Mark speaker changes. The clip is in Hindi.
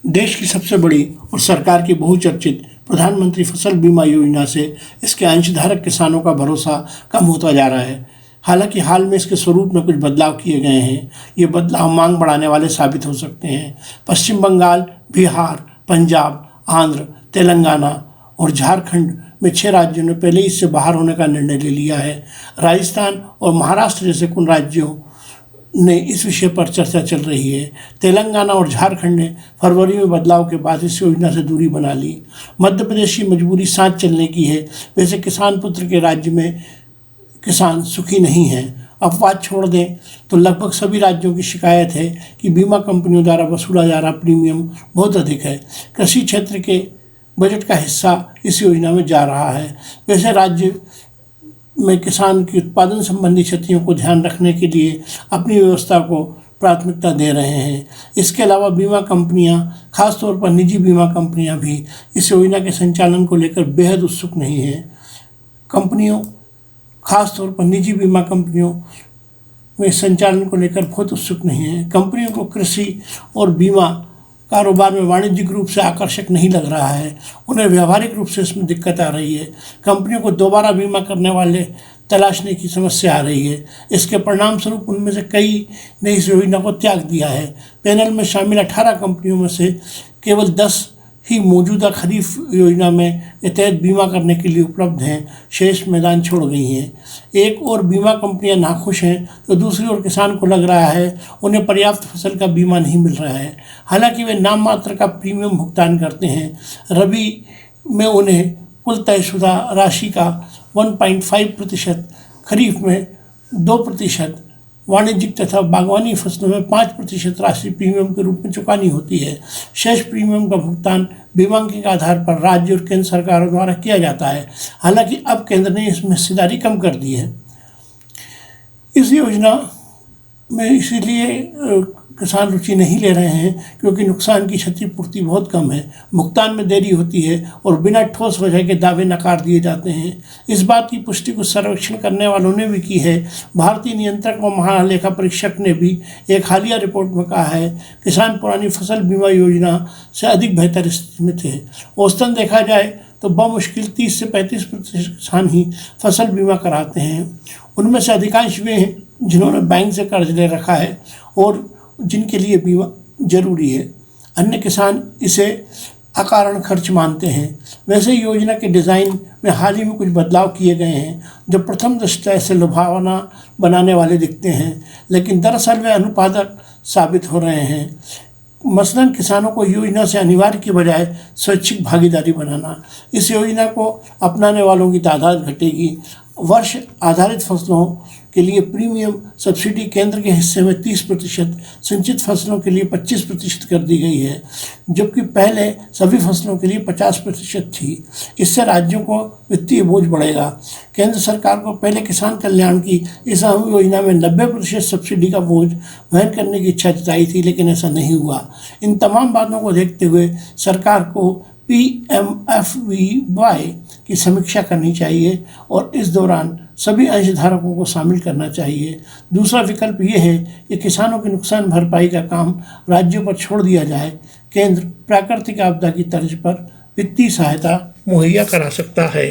Speaker 1: देश की सबसे बड़ी और सरकार की बहुचर्चित प्रधानमंत्री फसल बीमा योजना से इसके अंशधारक किसानों का भरोसा कम होता जा रहा है। हालांकि हाल में इसके स्वरूप में कुछ बदलाव किए गए हैं। ये बदलाव मांग बढ़ाने वाले साबित हो सकते हैं। पश्चिम बंगाल, बिहार, पंजाब, आंध्र, तेलंगाना और झारखंड में 6 राज्यों ने पहले ही इससे बाहर होने का निर्णय ले लिया है। राजस्थान और महाराष्ट्र जैसे कुछ राज्यों ने इस विषय पर चर्चा चल रही है। तेलंगाना और झारखंड ने फरवरी में बदलाव के बाद इस योजना से दूरी बना ली। मध्य प्रदेश की मजबूरी साथ चलने की है। वैसे किसान पुत्र के राज्य में किसान सुखी नहीं हैं। अपवाद छोड़ दें तो लगभग सभी राज्यों की शिकायत है कि बीमा कंपनियों द्वारा वसूला जा रहा प्रीमियम बहुत अधिक है। कृषि क्षेत्र के बजट का हिस्सा इस योजना में जा रहा है। वैसे राज्य में किसान की उत्पादन संबंधी क्षतियों को ध्यान रखने के लिए अपनी व्यवस्था को प्राथमिकता दे रहे हैं। इसके अलावा बीमा कंपनियां, खासतौर पर निजी बीमा कंपनियां भी इस योजना के संचालन को लेकर बेहद उत्सुक नहीं हैं। कंपनियों, खासतौर पर निजी बीमा कंपनियों में संचालन को लेकर बहुत उत्सुक नहीं है। कंपनियों को कृषि और बीमा कारोबार में वाणिज्यिक रूप से आकर्षक नहीं लग रहा है। उन्हें व्यावहारिक रूप से इसमें दिक्कत आ रही है। कंपनियों को दोबारा बीमा करने वाले तलाशने की समस्या आ रही है। इसके परिणाम स्वरूप उनमें से कई ने इस योजना को त्याग दिया है। पैनल में शामिल 18 कंपनियों में से केवल 10 ही मौजूदा खरीफ योजना में के तहत बीमा करने के लिए उपलब्ध हैं। शेष मैदान छोड़ गई हैं। एक और बीमा कंपनियां नाखुश हैं तो दूसरी ओर किसान को लग रहा है उन्हें पर्याप्त फसल का बीमा नहीं मिल रहा है। हालांकि वे नाम मात्र का प्रीमियम भुगतान करते हैं। रबी में उन्हें कुल तयशुदा राशि का 1.5%, खरीफ में 2%, वाणिज्यिक तथा बागवानी फसलों में 5% राशि प्रीमियम के रूप में चुकानी होती है। शेष प्रीमियम का भुगतान बीमांकन के आधार पर राज्य और केंद्र सरकारों द्वारा किया जाता है। हालांकि अब केंद्र ने इसमें हिस्सेदारी कम कर दी है। इस योजना में इसीलिए किसान रुचि नहीं ले रहे हैं क्योंकि नुकसान की क्षतिपूर्ति बहुत कम है, भुगतान में देरी होती है और बिना ठोस वजह के दावे नकार दिए जाते हैं। इस बात की पुष्टि कुछ सर्वेक्षण करने वालों ने भी की है। भारतीय नियंत्रक व महालेखा परीक्षक ने भी एक हालिया रिपोर्ट में कहा है किसान पुरानी फसल बीमा योजना से अधिक बेहतर स्थिति में थे। औसतन देखा जाए तो बमुश्किल 30 से 35% किसान ही फसल बीमा कराते हैं। उनमें से अधिकांश वे हैं जिन्होंने बैंक से कर्ज ले रखा है और जिनके लिए बीमा जरूरी है। अन्य किसान इसे अकारण खर्च मानते हैं। वैसे योजना के डिज़ाइन में हाल ही में कुछ बदलाव किए गए हैं जो प्रथम दृष्टया इसे लुभावना बनाने वाले दिखते हैं, लेकिन दरअसल वे अनुत्पादक साबित हो रहे हैं। मसलन किसानों को योजना से अनिवार्य की बजाय स्वैच्छिक भागीदारी बनाना। इस योजना को अपनाने वालों की तादाद घटेगी। वर्ष आधारित फसलों के लिए प्रीमियम सब्सिडी केंद्र के हिस्से में 30%, सिंचित फसलों के लिए 25% कर दी गई है, जबकि पहले सभी फसलों के लिए 50% थी। इससे राज्यों को वित्तीय बोझ बढ़ेगा। केंद्र सरकार को पहले किसान कल्याण की इस अहम योजना में 90% सब्सिडी का बोझ वहन करने की इच्छा जताई थी, लेकिन ऐसा नहीं हुआ। इन तमाम बातों को देखते हुए सरकार को PMFBY की समीक्षा करनी चाहिए और इस दौरान सभी अंशधारकों को शामिल करना चाहिए। दूसरा विकल्प ये है कि किसानों की नुकसान भरपाई का काम राज्यों पर छोड़ दिया जाए। केंद्र प्राकृतिक आपदा की तर्ज पर वित्तीय सहायता मुहैया करा सकता है।